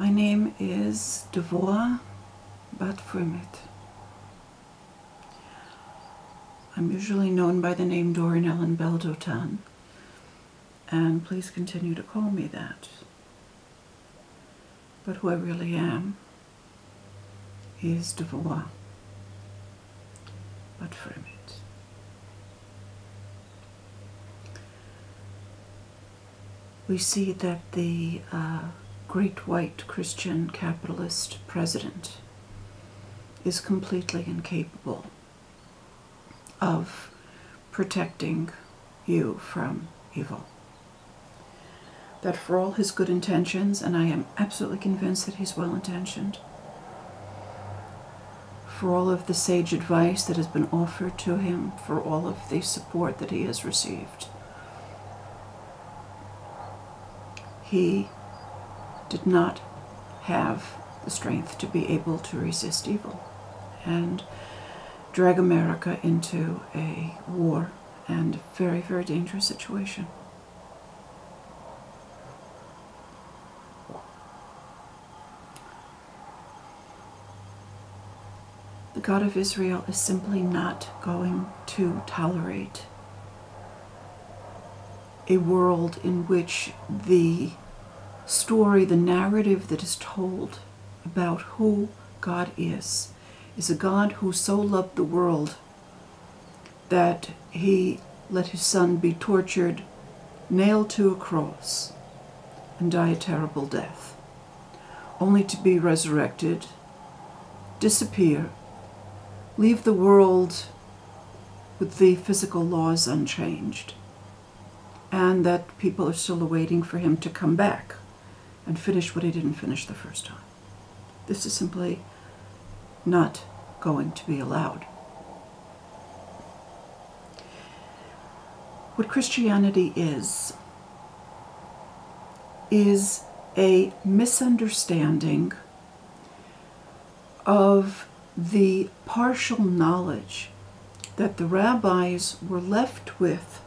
My name is Devorah Bat-Frimet. I'm usually known by the name Dorin Ellen Beldotan, and please continue to call me that. But who I really am is Devorah Bat-Frimet. We see that the great white Christian capitalist president is completely incapable of protecting you from evil. That for all his good intentions, and I am absolutely convinced that he's well-intentioned, for all of the sage advice that has been offered to him, for all of the support that he has received, he did not have the strength to be able to resist evil and drag America into a war and a very, very dangerous situation. The God of Israel is simply not going to tolerate a world in which the story, the narrative that is told about who God is a God who so loved the world that he let his son be tortured, nailed to a cross, and die a terrible death, only to be resurrected, disappear, leave the world with the physical laws unchanged, and that people are still waiting for him to come back and finish what he didn't finish the first time. This is simply not going to be allowed. What Christianity is a misunderstanding of the partial knowledge that the rabbis were left with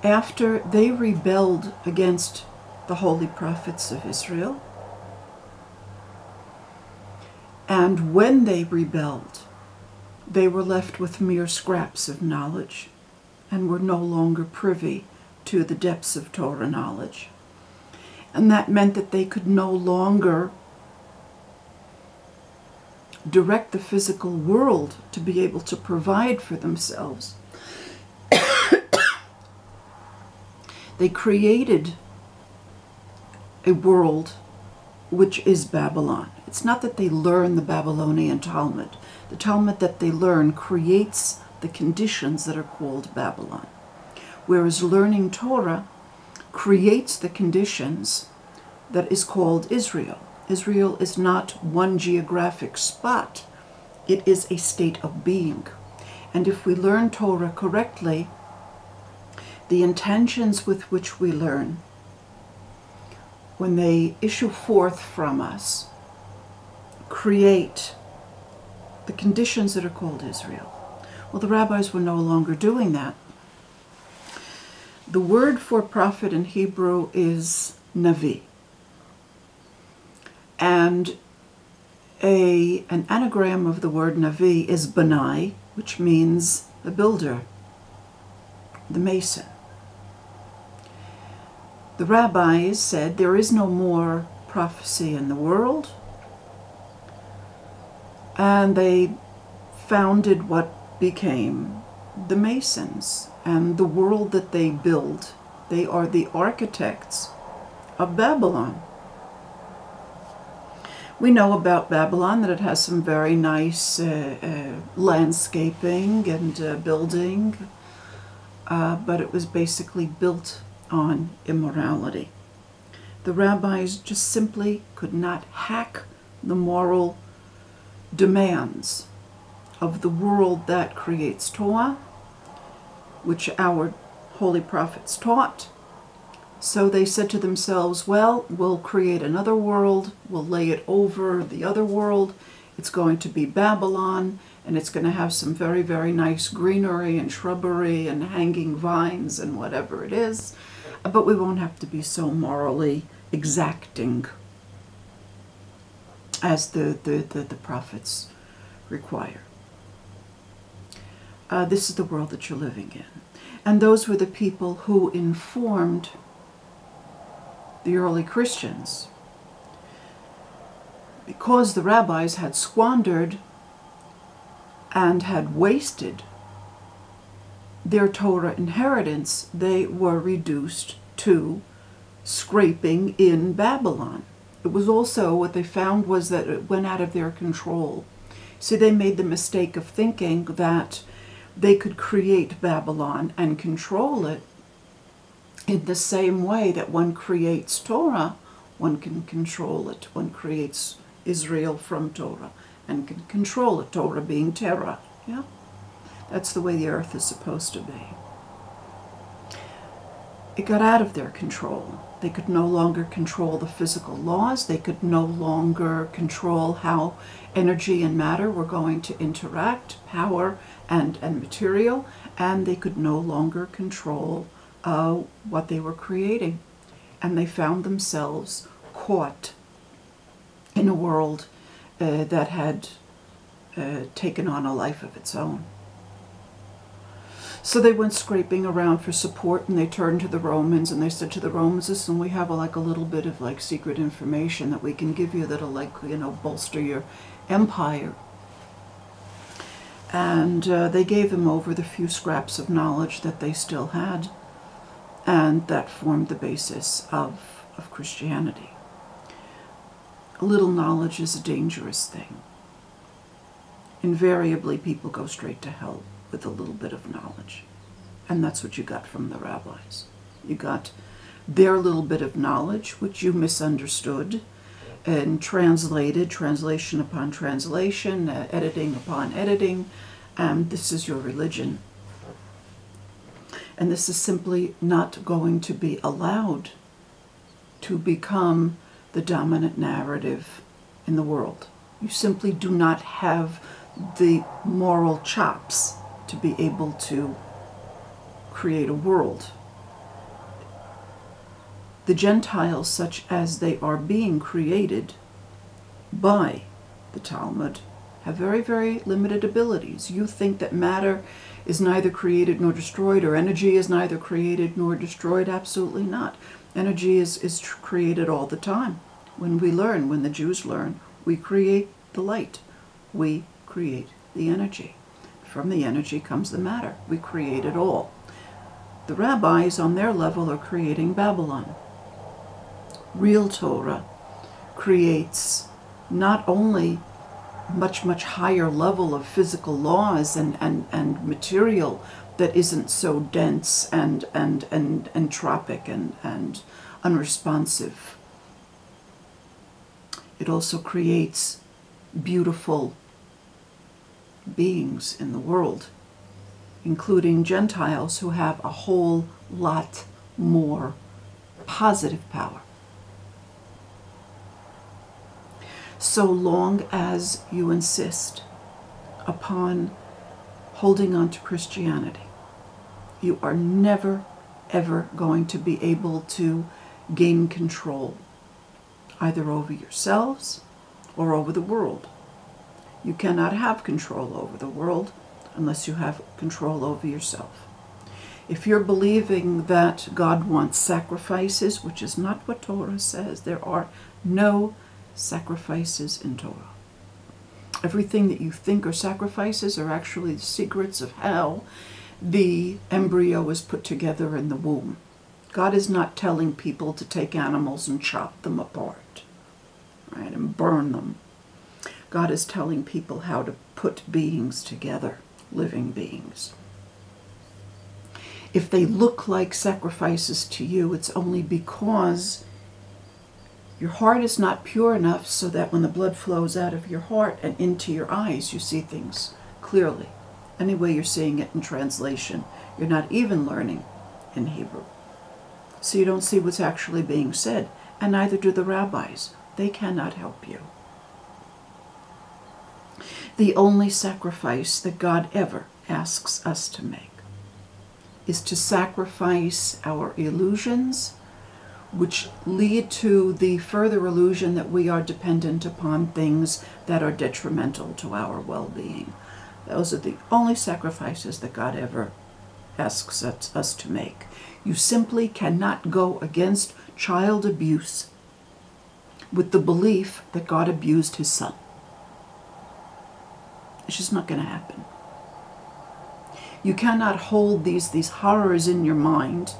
after they rebelled against the holy prophets of Israel. And when they rebelled, they were left with mere scraps of knowledge and were no longer privy to the depths of Torah knowledge. And that meant that they could no longer direct the physical world to be able to provide for themselves. They created a world which is Babylon. It's not that they learn the Babylonian Talmud. The Talmud that they learn creates the conditions that are called Babylon. Whereas learning Torah creates the conditions that is called Israel. Israel is not one geographic spot. It is a state of being. And if we learn Torah correctly, the intentions with which we learn, when they issue forth from us, create the conditions that are called Israel. Well, the rabbis were no longer doing that. The word for prophet in Hebrew is Navi. And an anagram of the word Navi is Banai, which means the builder, the mason. The rabbis said there is no more prophecy in the world, and they founded what became the Masons. And the world that they build, they are the architects of Babylon. We know about Babylon that it has some very nice landscaping and building, but it was basically built on immorality. The rabbis just simply could not hack the moral demands of the world that creates Torah, which our holy prophets taught. So they said to themselves, well, we'll create another world, we'll lay it over the other world, it's going to be Babylon, and it's going to have some very, very nice greenery and shrubbery and hanging vines and whatever it is, but we won't have to be so morally exacting as the prophets require. This is the world that you're living in. And those were the people who informed the early Christians. Because the rabbis had squandered and had wasted their Torah inheritance, they were reduced to scraping in Babylon. It was also, what they found was that it went out of their control. See, they made the mistake of thinking that they could create Babylon and control it in the same way that one creates Torah, one can control it. One creates Israel from Torah and can control it, Torah being terror. Yeah? That's the way the earth is supposed to be. It got out of their control. They could no longer control the physical laws. They could no longer control how energy and matter were going to interact, power and material, and they could no longer control what they were creating. And they found themselves caught in a world that had taken on a life of its own. So they went scraping around for support, and they turned to the Romans, and they said to the Romans, listen, we have a little bit of secret information that we can give you that'll bolster your empire. And they gave them over the few scraps of knowledge that they still had, and that formed the basis of Christianity. A little knowledge is a dangerous thing. Invariably, people go straight to hell with a little bit of knowledge. And that's what you got from the rabbis. You got their little bit of knowledge, which you misunderstood and translated, translation upon translation, editing upon editing, and this is your religion. And this is simply not going to be allowed to become the dominant narrative in the world. You simply do not have the moral chops to be able to create a world. The Gentiles, such as they are being created by the Talmud, have very, very limited abilities. You think that matter is neither created nor destroyed, or energy is neither created nor destroyed. Absolutely not. Energy is created all the time. When we learn, when the Jews learn, we create the light. We create the energy. From the energy comes the matter. We create it all. The rabbis, on their level, are creating Babylon. Real Torah creates not only much, much higher level of physical laws and material that isn't so dense and entropic and unresponsive. It also creates beautiful beings in the world, including Gentiles who have a whole lot more positive power. So long as you insist upon holding on to Christianity, you are never, ever going to be able to gain control, either over yourselves or over the world. You cannot have control over the world unless you have control over yourself. If you're believing that God wants sacrifices, which is not what Torah says, there are no sacrifices in Torah. Everything that you think are sacrifices are actually the secrets of how the embryo is put together in the womb. God is not telling people to take animals and chop them apart, right, and burn them. God is telling people how to put beings together, living beings. If they look like sacrifices to you, it's only because your heart is not pure enough so that when the blood flows out of your heart and into your eyes, you see things clearly. Anyway, you're seeing it in translation. You're not even learning in Hebrew. So you don't see what's actually being said, and neither do the rabbis. They cannot help you. The only sacrifice that God ever asks us to make is to sacrifice our illusions, which lead to the further illusion that we are dependent upon things that are detrimental to our well-being. Those are the only sacrifices that God ever asks us to make. You simply cannot go against child abuse with the belief that God abused his son. It's just not going to happen. You cannot hold these horrors in your mind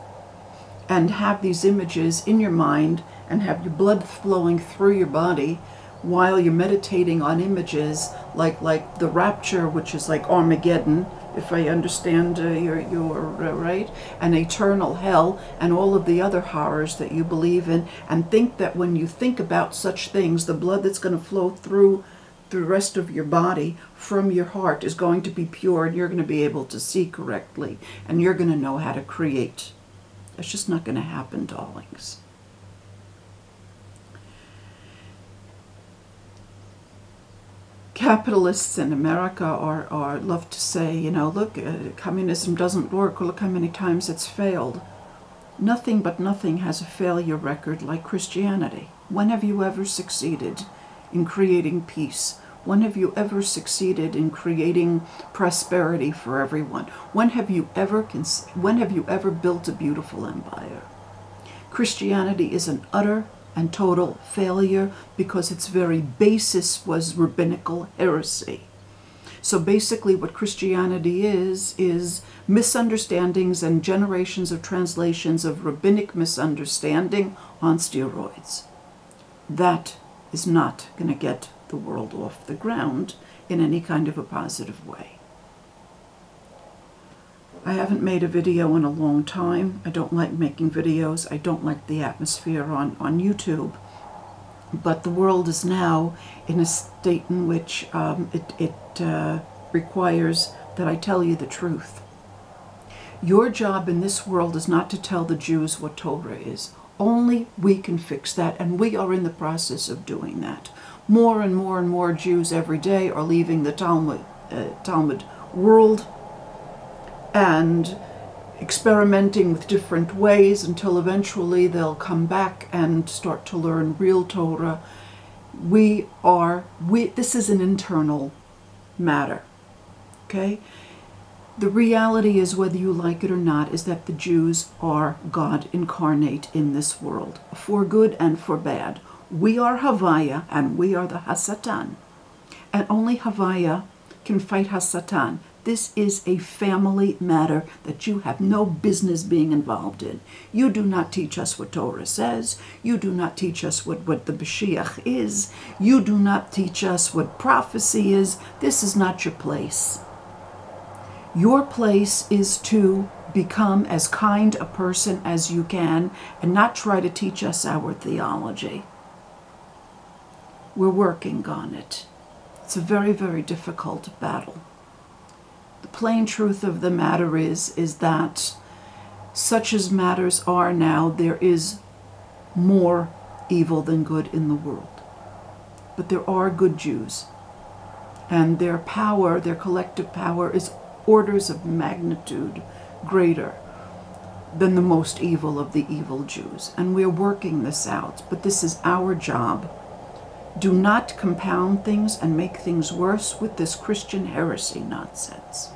and have these images in your mind and have your blood flowing through your body while you're meditating on images like the rapture, which is like Armageddon, if I understand your right, and eternal hell and all of the other horrors that you believe in, and think that when you think about such things, the blood that's going to flow through the rest of your body from your heart is going to be pure, and you're going to be able to see correctly, and you're going to know how to create. It's just not going to happen, darlings. Capitalists in America are love to say, you know, look, communism doesn't work. Look how many times it's failed. Nothing but nothing has a failure record like Christianity. When have you ever succeeded in creating peace? When have you ever succeeded in creating prosperity for everyone? When have you ever built a beautiful empire? Christianity is an utter and total failure because its very basis was rabbinical heresy. So basically what Christianity is misunderstandings and generations of translations of rabbinic misunderstanding on steroids. That is not going to get the world off the ground in any kind of a positive way. I haven't made a video in a long time. I don't like making videos. I don't like the atmosphere on YouTube. But the world is now in a state in which it requires that I tell you the truth. Your job in this world is not to tell the Jews what Torah is. Only we can fix that, and we are in the process of doing that. More and more and more Jews every day are leaving the Talmud world and experimenting with different ways until eventually they'll come back and start to learn real Torah. This is an internal matter, okay? The reality is, whether you like it or not, is that the Jews are God incarnate in this world, for good and for bad. We are Havaya and we are the Hasatan. And only Havaya can fight Hasatan. This is a family matter that you have no business being involved in. You do not teach us what Torah says. You do not teach us what the Mashiach is. You do not teach us what prophecy is. This is not your place. Your place is to become as kind a person as you can and not try to teach us our theology. We're working on it. It's a very, very difficult battle. The plain truth of the matter is that such as matters are now, there is more evil than good in the world. But there are good Jews. And their power, their collective power, is orders of magnitude greater than the most evil of the evil Jews. And we're working this out, but this is our job. Do not compound things and make things worse with this Christian heresy nonsense.